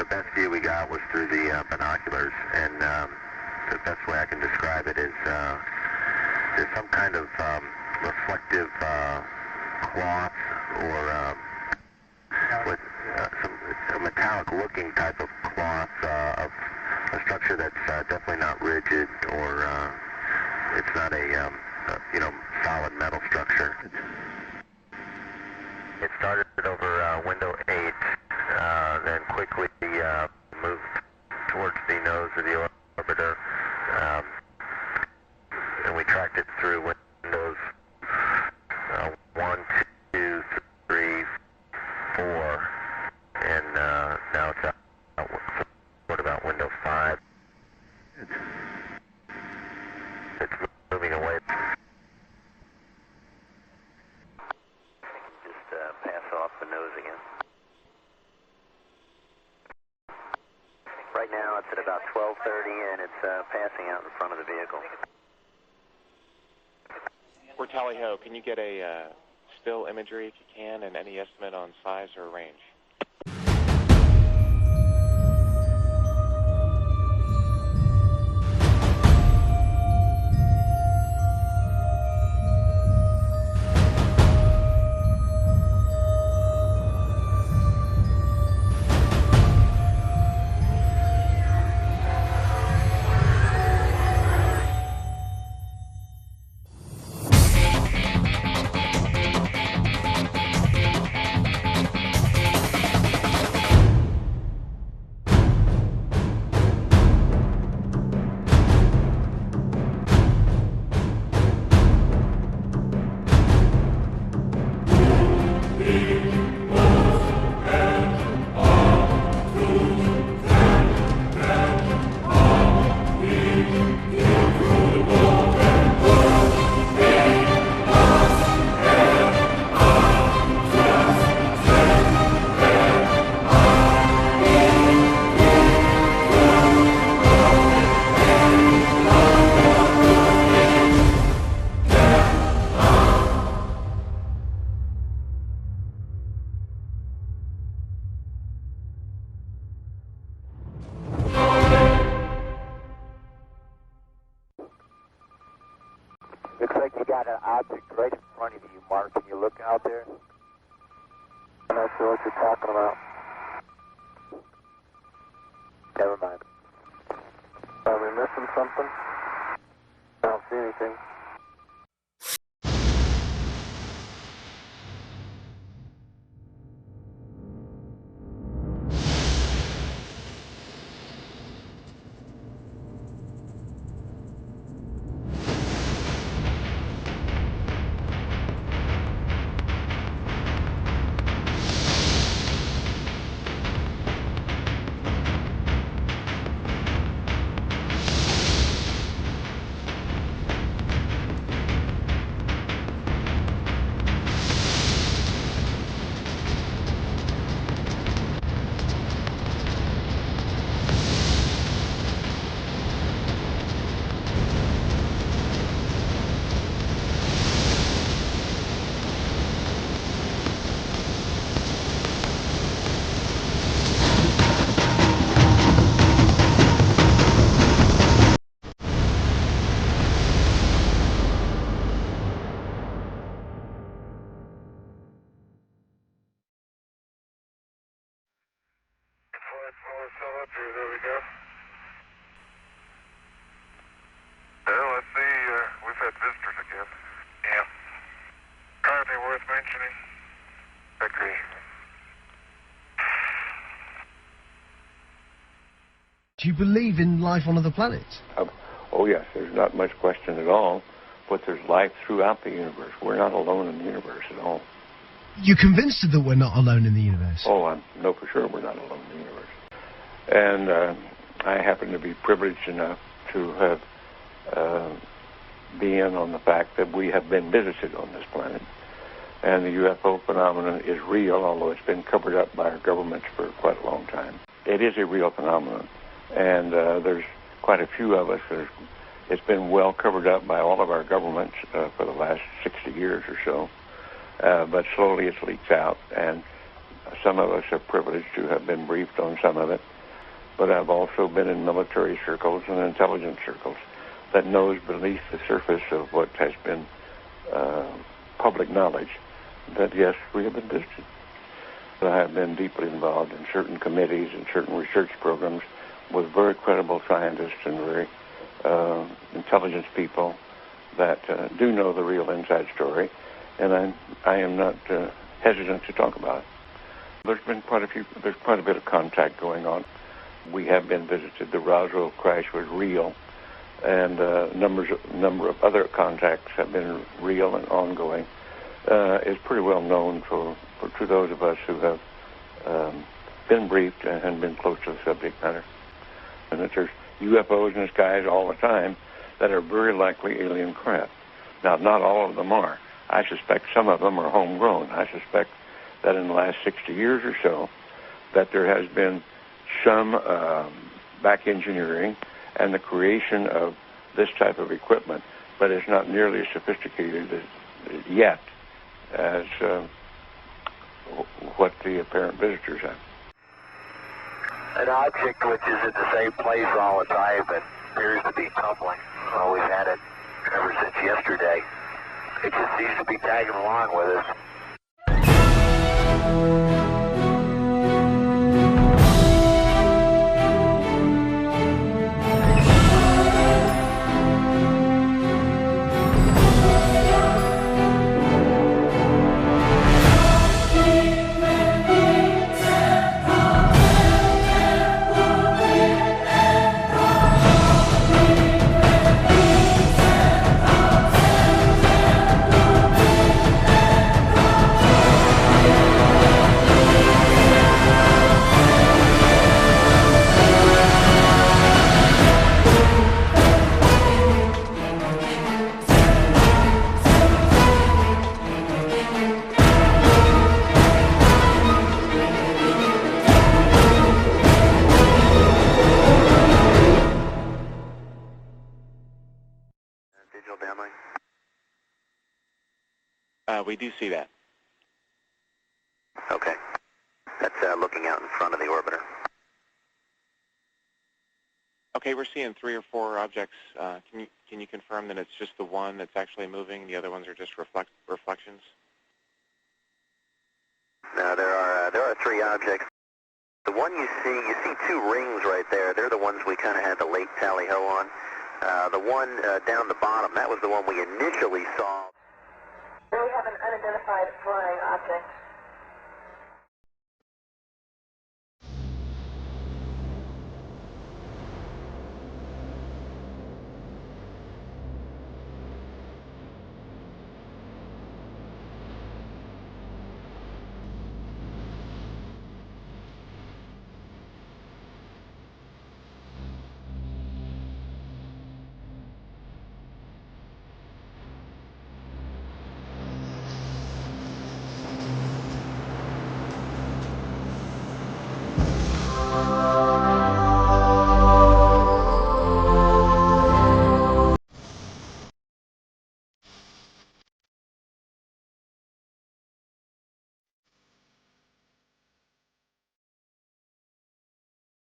the best view we got was through the binoculars, and the best way I can describe it is there's some kind of reflective cloth or with a metallic-looking type of cloth of a structure that's definitely not rigid, or it's not a solid metal structure. It started over window 8, then quickly moved towards the nose of the orbiter, and we tracked it through windows 1, 2, 3, 4, and now it's out. What about window 5? It's moving away. Just pass off the nose again. Right now it's at about 12:30 and it's passing out in front of the vehicle. We're Tally Ho. Can you get a still imagery if you can, and any estimate on size or range? Looks like you got an object right in front of you, Mark. Can you look out there? I'm not sure what you're talking about. Never mind. Are we missing something? I don't see anything. There we go. Well, let's see. We've had visitors again. Yeah. Anything worth mentioning? Agree. Do you believe in life on other planets? Oh, yes. There's not much question at all. But there's life throughout the universe. We're not alone in the universe at all. You're convinced that we're not alone in the universe? Oh, I know for sure we're not alone in the universe. And I happen to be privileged enough to have been on the fact that we have been visited on this planet. And the UFO phenomenon is real, although it's been covered up by our governments for quite a long time. It is a real phenomenon. And there's quite a few of us. It's been well covered up by all of our governments for the last 60 years or so. But slowly it leaks out, and some of us are privileged to have been briefed on some of it. but I've also been in military circles and intelligence circles that knows beneath the surface of what has been public knowledge that, yes, we have been visited. I have been deeply involved in certain committees and certain research programs with very credible scientists and very intelligence people that do know the real inside story, and I am not hesitant to talk about it. There's quite a bit of contact going on. We have been visited. The Roswell crash was real, and number of other contacts have been real and ongoing. It's pretty well known to those of us who have been briefed and been close to the subject matter. And that there's UFOs in the skies all the time that are very likely alien craft. Now, not all of them are. I suspect some of them are homegrown. I suspect that in the last 60 years or so, that there has been some back engineering and the creation of this type of equipment, but it's not nearly as sophisticated yet as what the apparent visitors have. An object which is at the same place all the time but appears to be tumbling. Well, we've had it ever since yesterday. It just seems to be tagging along with us. Digital downlink? We do see that. Okay. That's looking out in front of the orbiter. Okay, we're seeing 3 or 4 objects. Can you confirm that it's just the one that's actually moving? The other ones are just reflections? No, there are 3 objects. The one you see 2 rings right there. They're the ones we kind of had the late tally-ho on. The one down the bottom, that was the one we initially saw. We have an unidentified flying object.